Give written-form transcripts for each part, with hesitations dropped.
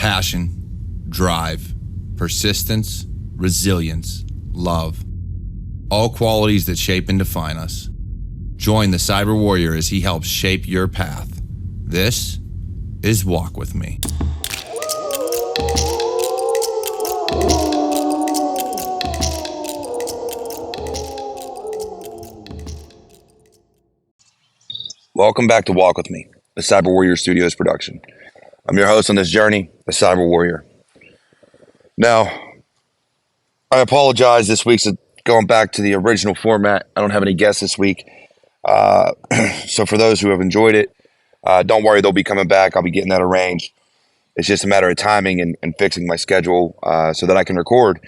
passion, drive, persistence, resilience, love. All qualities that shape and define us. Join the Cyber Warrior as he helps shape your path. This is Walk With Me. Welcome back to Walk With Me, the Cyber Warrior Studios production. I'm your host on this journey, the Cyber Warrior. Now, I apologize, this week's going back to the original format. I don't have any guests this week. So for those who have enjoyed it, don't worry, they'll be coming back. I'll be getting that arranged. It's just a matter of timing and fixing my schedule so that I can record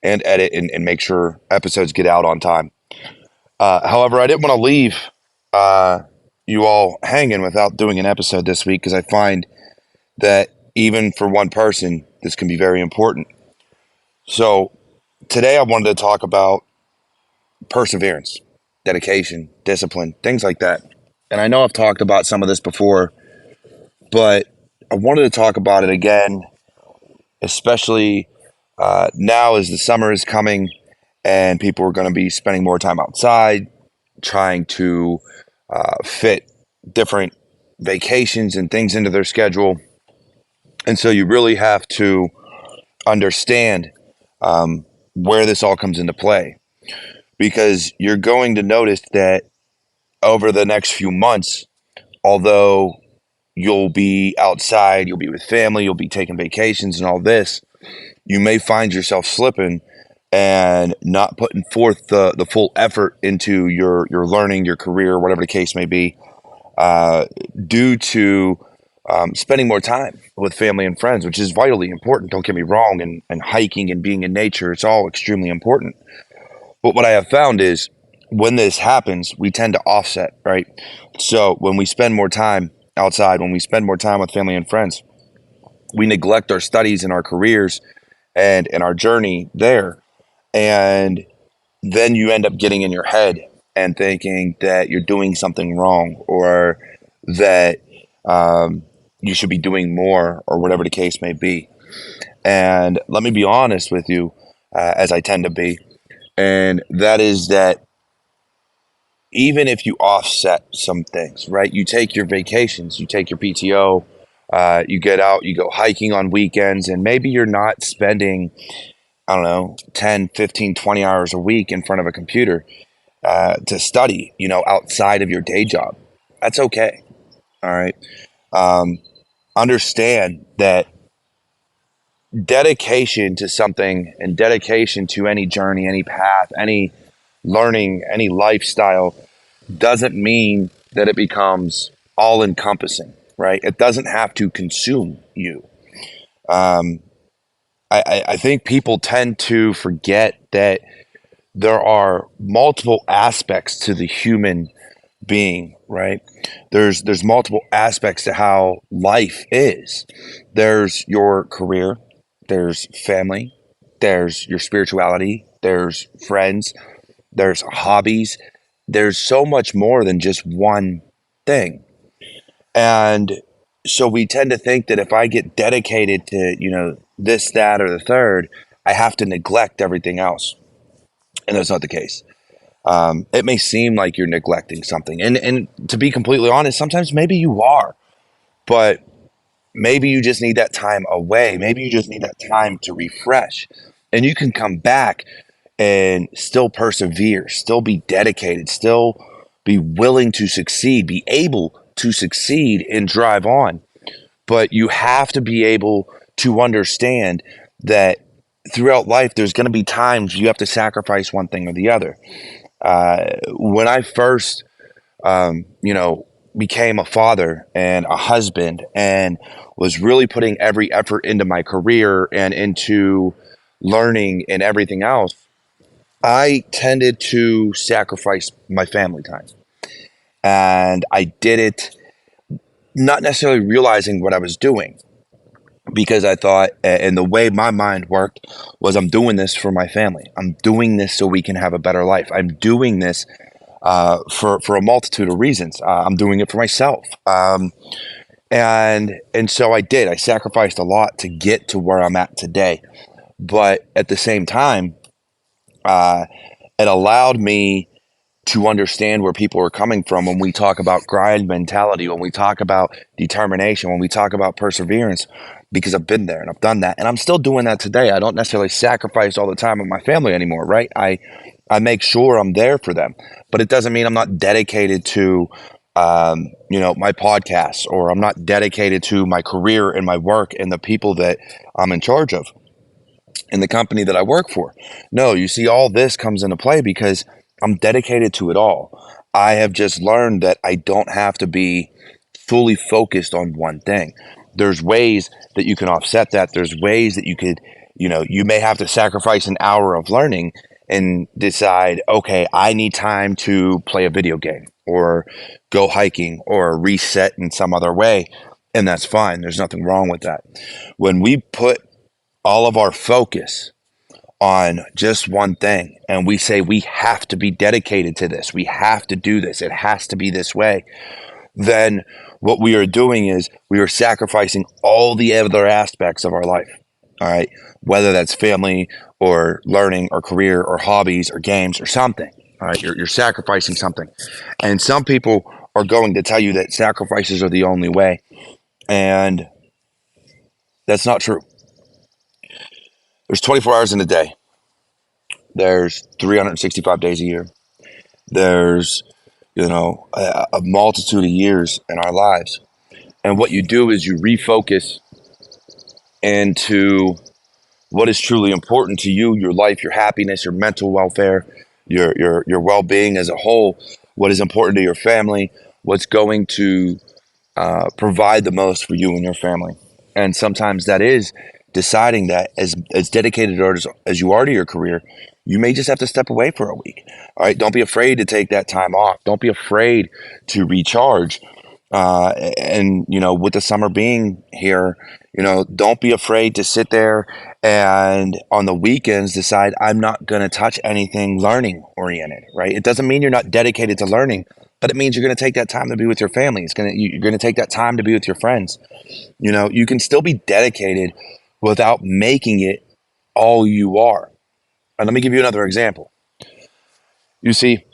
and edit and make sure episodes get out on time. However, I didn't want to leave you all hanging without doing an episode this week, because I find that even for one person, this can be very important. So today I wanted to talk about perseverance, dedication, discipline, things like that. And I know I've talked about some of this before, but I wanted to talk about it again, especially now as the summer is coming and people are going to be spending more time outside, trying to fit different vacations and things into their schedule. And so you really have to understand where this all comes into play, because you're going to notice that over the next few months, although you'll be outside, you'll be with family, you'll be taking vacations and all this, you may find yourself slipping and not putting forth the full effort into your learning, your career, whatever the case may be, due to spending more time with family and friends, which is vitally important. Don't get me wrong, and hiking and being in nature, it's all extremely important. But what I have found is when this happens, we tend to offset, right? So when we spend more time outside, when we spend more time with family and friends, we neglect our studies and our careers and our journey there. And then you end up getting in your head and thinking that you're doing something wrong, or that you should be doing more, or whatever the case may be. And let me be honest with you, as I tend to be, and that is that even if you offset some things, right? You take your vacations, you take your PTO, you get out, you go hiking on weekends, and maybe you're not spending, I don't know, 10, 15, 20 hours a week in front of a computer to study, outside of your day job. That's okay. All right. Understand that dedication to something and dedication to any journey, any path, any learning, any lifestyle doesn't mean that it becomes all encompassing, right? It doesn't have to consume you. I think people tend to forget that there are multiple aspects to the human being, right? There's multiple aspects to how life is. There's your career, there's family, there's your spirituality, there's friends, there's hobbies. There's so much more than just one thing. And so we tend to think that if I get dedicated to, this, that, or the third, I have to neglect everything else. And that's not the case. It may seem like you're neglecting something. And to be completely honest, sometimes maybe you are. But maybe you just need that time away. Maybe you just need that time to refresh. And you can come back and still persevere, still be dedicated, still be willing to succeed, be able to succeed and drive on. But you have to be able to understand that throughout life, there's going to be times you have to sacrifice one thing or the other. When I first, became a father and a husband and was really putting every effort into my career and into learning and everything else, I tended to sacrifice my family time. And I did it not necessarily realizing what I was doing, because I thought, and the way my mind worked was, I'm doing this for my family. I'm doing this so we can have a better life. I'm doing this for a multitude of reasons. I'm doing it for myself. And so I did. I sacrificed a lot to get to where I'm at today. But at the same time, uh, it allowed me to understand where people are coming from when we talk about grind mentality, when we talk about determination, when we talk about perseverance, because I've been there and I've done that. And I'm still doing that today. I don't necessarily sacrifice all the time with my family anymore, right? I make sure I'm there for them, but it doesn't mean I'm not dedicated to, my podcasts, or I'm not dedicated to my career and my work and the people that I'm in charge of in the company that I work for. No, you see, all this comes into play because I'm dedicated to it all. I have just learned that I don't have to be fully focused on one thing. There's ways that you can offset that. There's ways that you could, you may have to sacrifice an hour of learning and decide, okay, I need time to play a video game or go hiking or reset in some other way. And that's fine. There's nothing wrong with that. When we put all of our focus on just one thing and we say we have to be dedicated to this, we have to do this, it has to be this way, then what we are doing is we are sacrificing all the other aspects of our life. All right. Whether that's family or learning or career or hobbies or games or something. All right. You're sacrificing something. And some people are going to tell you that sacrifices are the only way. And that's not true. There's 24 hours in a day. There's 365 days a year. There's, a multitude of years in our lives. And what you do is you refocus into what is truly important to you, your life, your happiness, your mental welfare, your well-being as a whole, what is important to your family, what's going to provide the most for you and your family. And sometimes that is deciding that as dedicated as you are to your career, you may just have to step away for a week. All right. Don't be afraid to take that time off. Don't be afraid to recharge. With the summer being here, don't be afraid to sit there and on the weekends decide I'm not going to touch anything learning oriented, right? It doesn't mean you're not dedicated to learning, but it means you're going to take that time to be with your family. You're going to take that time to be with your friends. You can still be dedicated without making it all you are. And let me give you another example. You see,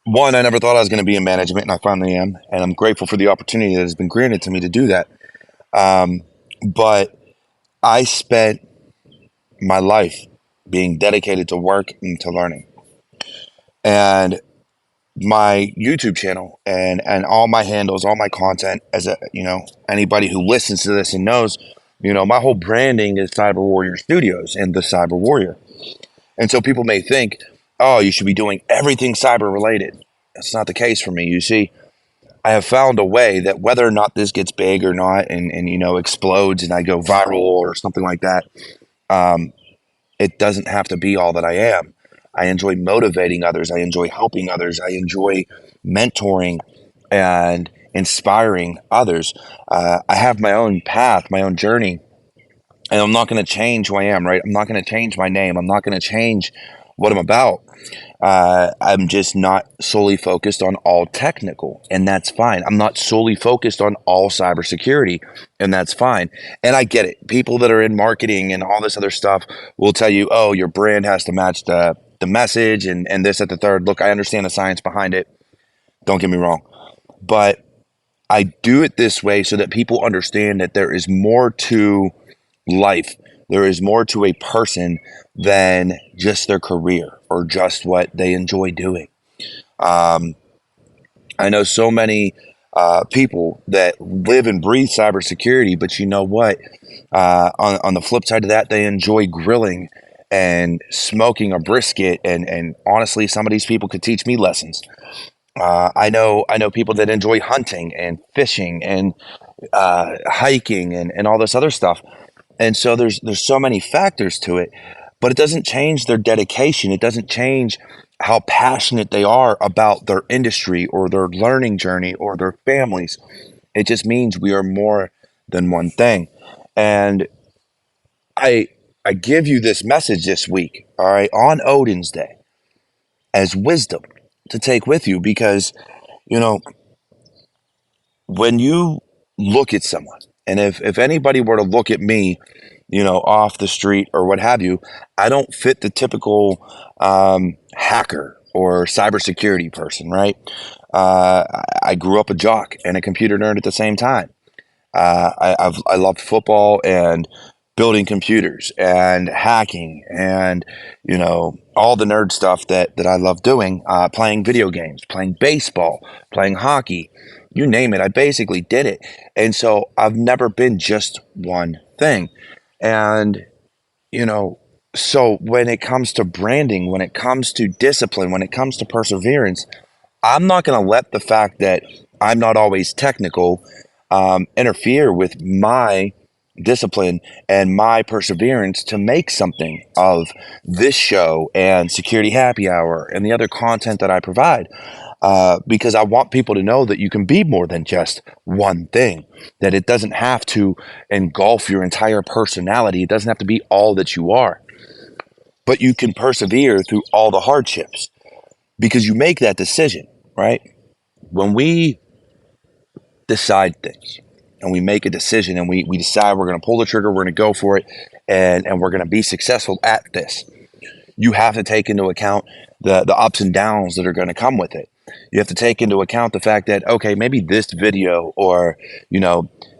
one, I never thought I was going to be in management, and I finally am, and I'm grateful for the opportunity that has been granted to me to do that. Um, but I spent my life being dedicated to work and to learning, and my YouTube channel and all my handles, all my content, anybody who listens to this and knows, my whole branding is Cyber Warrior Studios and the Cyber Warrior. And so people may think, oh, you should be doing everything cyber related. That's not the case for me. You see, I have found a way that whether or not this gets big or not and explodes and I go viral or something like that, um, it doesn't have to be all that I am. I enjoy motivating others. I enjoy helping others. I enjoy mentoring and inspiring others. I have my own path, my own journey, and I'm not going to change who I am, right? I'm not going to change my name. I'm not going to change what I'm about. I'm just not solely focused on all technical, and that's fine. I'm not solely focused on all cybersecurity, and that's fine. And I get it. People that are in marketing and all this other stuff will tell you, oh, your brand has to match the message and this at the third. Look, I understand the science behind it. Don't get me wrong. But I do it this way so that people understand that there is more to life. There is more to a person than just their career or just what they enjoy doing. Um, I know so many people that live and breathe cybersecurity, but you know what? On the flip side of that, they enjoy grilling and smoking a brisket. And honestly, some of these people could teach me lessons. I know people that enjoy hunting and fishing and hiking and all this other stuff. And so there's so many factors to it, but it doesn't change their dedication. It doesn't change how passionate they are about their industry or their learning journey or their families. It just means we are more than one thing. And I I give you this message this week, all right, on Odin's Day as wisdom to take with you because, you know, when you look at someone. And if anybody were to look at me, off the street or what have you, I don't fit the typical hacker or cybersecurity person, right? I grew up a jock and a computer nerd at the same time. I loved football and building computers and hacking and all the nerd stuff that I love doing. Playing video games, playing baseball, playing hockey, you name it. I basically did it, and so I've never been just one thing. And you know, so when it comes to branding, when it comes to discipline, when it comes to perseverance, I'm not going to let the fact that I'm not always technical interfere with my discipline and my perseverance to make something of this show and Security Happy Hour and the other content that I provide. Because I want people to know that you can be more than just one thing, that it doesn't have to engulf your entire personality. It doesn't have to be all that you are, but you can persevere through all the hardships because you make that decision, right? When we decide things and we make a decision and we decide we're going to pull the trigger, we're going to go for it, and we're going to be successful at this, you have to take into account the ups and downs that are going to come with it. You have to take into account the fact that, okay, maybe this video or,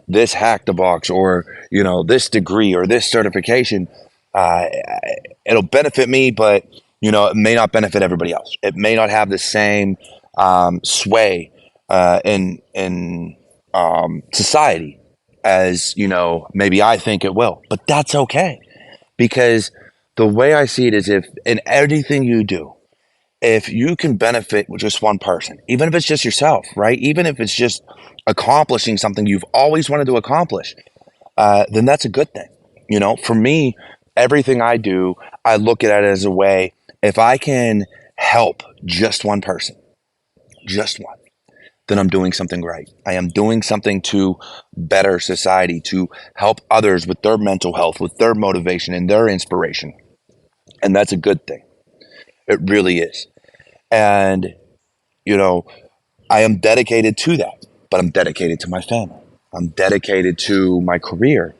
this hack the box or, this degree or this certification, uh, it'll benefit me, but, it may not benefit everybody else. It may not have the same sway in society as, maybe I think it will. But that's okay, because the way I see it is, if in everything you do, if you can benefit with just one person, even if it's just yourself, right? Even if it's just accomplishing something you've always wanted to accomplish, then that's a good thing. For me, everything I do, I look at it as a way, if I can help just one person, just one, then I'm doing something right. I am doing something to better society, to help others with their mental health, with their motivation and their inspiration. And that's a good thing. It really is. And, you know, I am dedicated to that, but I'm dedicated to my family. I'm dedicated to my career.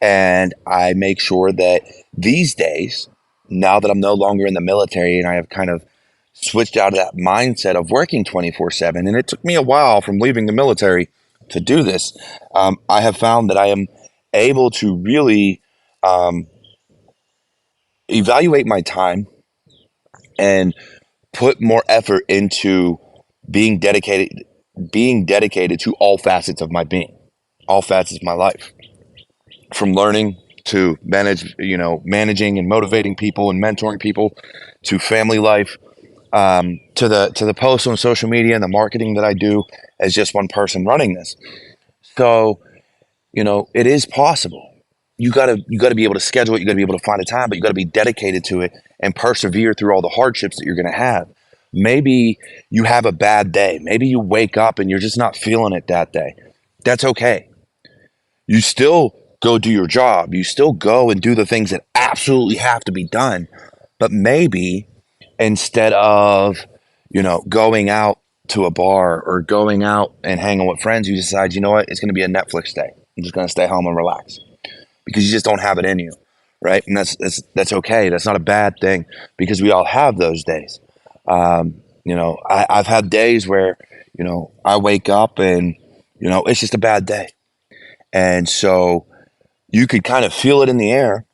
And I make sure that these days, now that I'm no longer in the military and I have kind of switched out of that mindset of working 24/7, and it took me a while from leaving the military to do this, I have found that I am able to really um, evaluate my time and put more effort into being dedicated being dedicated to all facets of my being, all facets of my life, from learning to managing and motivating people and mentoring people, to family life, to the posts on social media and the marketing that I do as just one person running this. So, it is possible. You gotta be able to schedule it. You gotta be able to find a time, but you gotta be dedicated to it and persevere through all the hardships that you're gonna have. Maybe you have a bad day. Maybe you wake up and you're just not feeling it that day. That's okay. You still go do your job. You still go and do the things that absolutely have to be done. But maybe instead of, going out to a bar or going out and hanging with friends, you decide, you know what, it's going to be a Netflix day. I'm just going to stay home and relax because you just don't have it in you, right? And that's okay. That's not a bad thing, because we all have those days. I've had days where, I wake up and, it's just a bad day. And so you could kind of feel it in the air.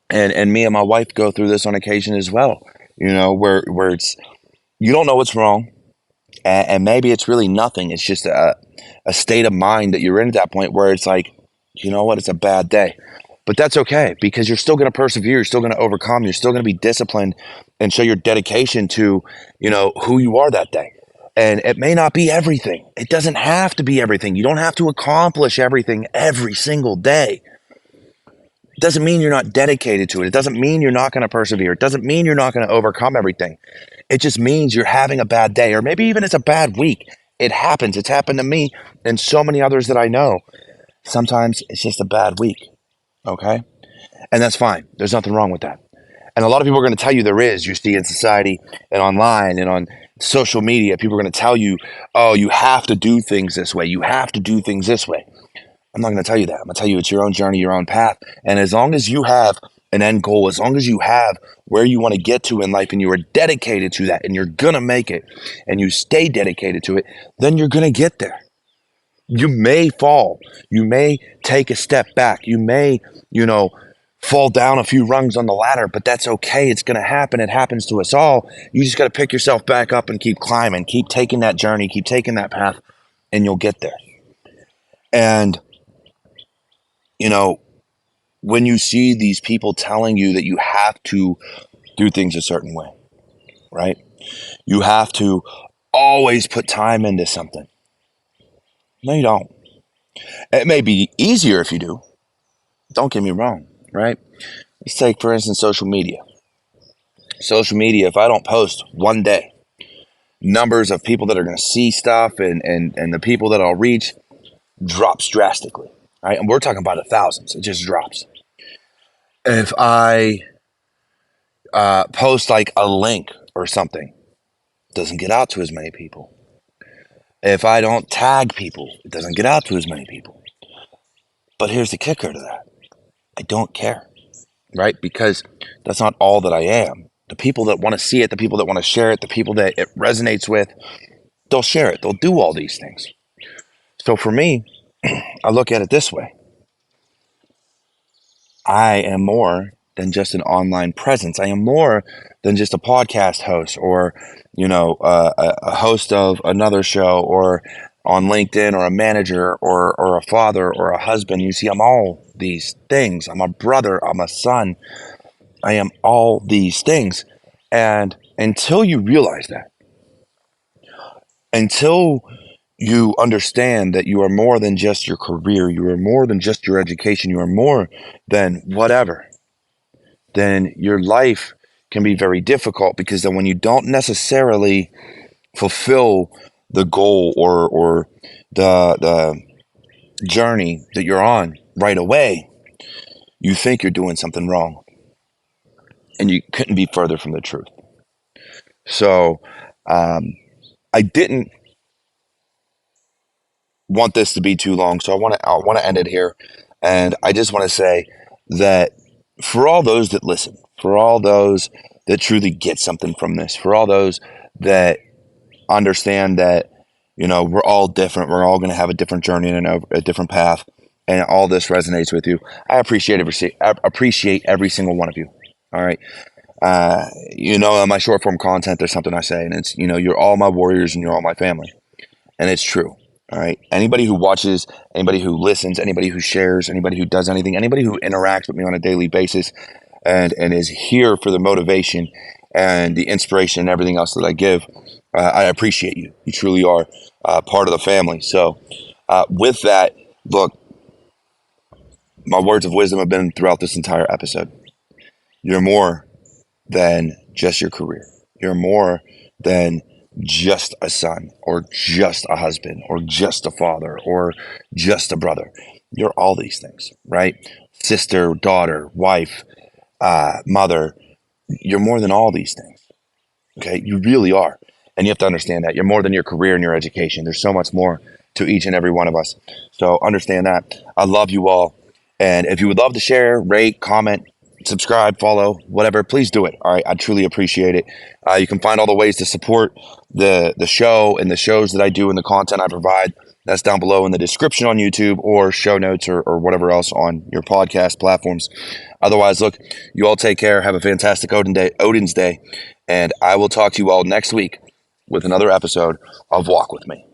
And me and my wife go through this on occasion as well, where it's, you don't know what's wrong. And maybe it's really nothing. It's just a state of mind that you're in at that point where it's like, you know what, it's a bad day. But that's okay, because you're still going to persevere. You're still going to overcome. You're still going to be disciplined and show your dedication to, who you are that day. And it may not be everything. It doesn't have to be everything. You don't have to accomplish everything every single day. It doesn't mean you're not dedicated to it. It doesn't mean you're not going to persevere. It doesn't mean you're not going to overcome everything. It just means you're having a bad day, or maybe even it's a bad week. It happens. It's happened to me and so many others that I know. Sometimes it's just a bad week. Okay. And that's fine. There's nothing wrong with that. And a lot of people are going to tell you there is. You see in society and online and on social media, people are going to tell you, oh, you have to do things this way. You have to do things this way. I'm not going to tell you that. I'm going to tell you it's your own journey, your own path. And as long as you have an end goal, as long as you have where you want to get to in life and you are dedicated to that and you're going to make it and you stay dedicated to it, then you're going to get there. You may fall. You may take a step back. You may, fall down a few rungs on the ladder, but that's okay. It's going to happen. It happens to us all. You just got to pick yourself back up and keep climbing, keep taking that journey, keep taking that path, and you'll get there. And, when you see these people telling you that you have to do things a certain way, right? You have to always put time into something. No, you don't. It may be easier if you do. Don't get me wrong, right? Let's take, for instance, social media. Social media, if I don't post one day, numbers of people that are going to see stuff and the people that I'll reach drops drastically, right? And we're talking about thousands. It just drops. If I post like a link or something, it doesn't get out to as many people. If I don't tag people, it doesn't get out to as many people. But here's the kicker to that. I don't care, right? Because that's not all that I am. The people that want to see it, the people that want to share it, the people that it resonates with, they'll share it. They'll do all these things. So for me, I look at it this way. I am more than just an online presence. I am more than just a podcast host or, a host of another show or on LinkedIn or a manager or a father or a husband. You see, I'm all these things. I'm a brother. I'm a son. I am all these things. And until you realize that, until you understand that you are more than just your career, you are more than just your education, you are more than whatever, then your life can be very difficult, because then when you don't necessarily fulfill the goal or the journey that you're on right away, you think you're doing something wrong, and you couldn't be further from the truth. So I didn't want this to be too long, so I want to end it here, and I just want to say that for all those that listen, for all those that truly get something from this, for all those that understand that we're all different, we're all going to have a different journey and a different path, and all this resonates with you, I appreciate every single one of you. All right. In my short form content, there's something I say, and it's you're all my warriors and you're all my family. And it's true. All right. Anybody who watches, anybody who listens, anybody who shares, anybody who does anything, anybody who interacts with me on a daily basis and is here for the motivation and the inspiration and everything else that I give, I appreciate you. You truly are part of the family. So with that, look, my words of wisdom have been throughout this entire episode. You're more than just your career. You're more than just a son or just a husband or just a father or just a brother. You're all these things, right? Sister, daughter, wife, mother. You're more than all these things. Okay. You really are. And you have to understand that you're more than your career and your education. There's so much more to each and every one of us. So understand that. I love you all. And if you would love to share, rate, comment, subscribe, follow, whatever, please do it. All right. I truly appreciate it. You can find all the ways to support the show and the shows that I do and the content I provide. That's down below in the description on YouTube or show notes or whatever else on your podcast platforms. Otherwise, look, you all take care. Have a fantastic Odin's Day. And I will talk to you all next week with another episode of Walk With Me.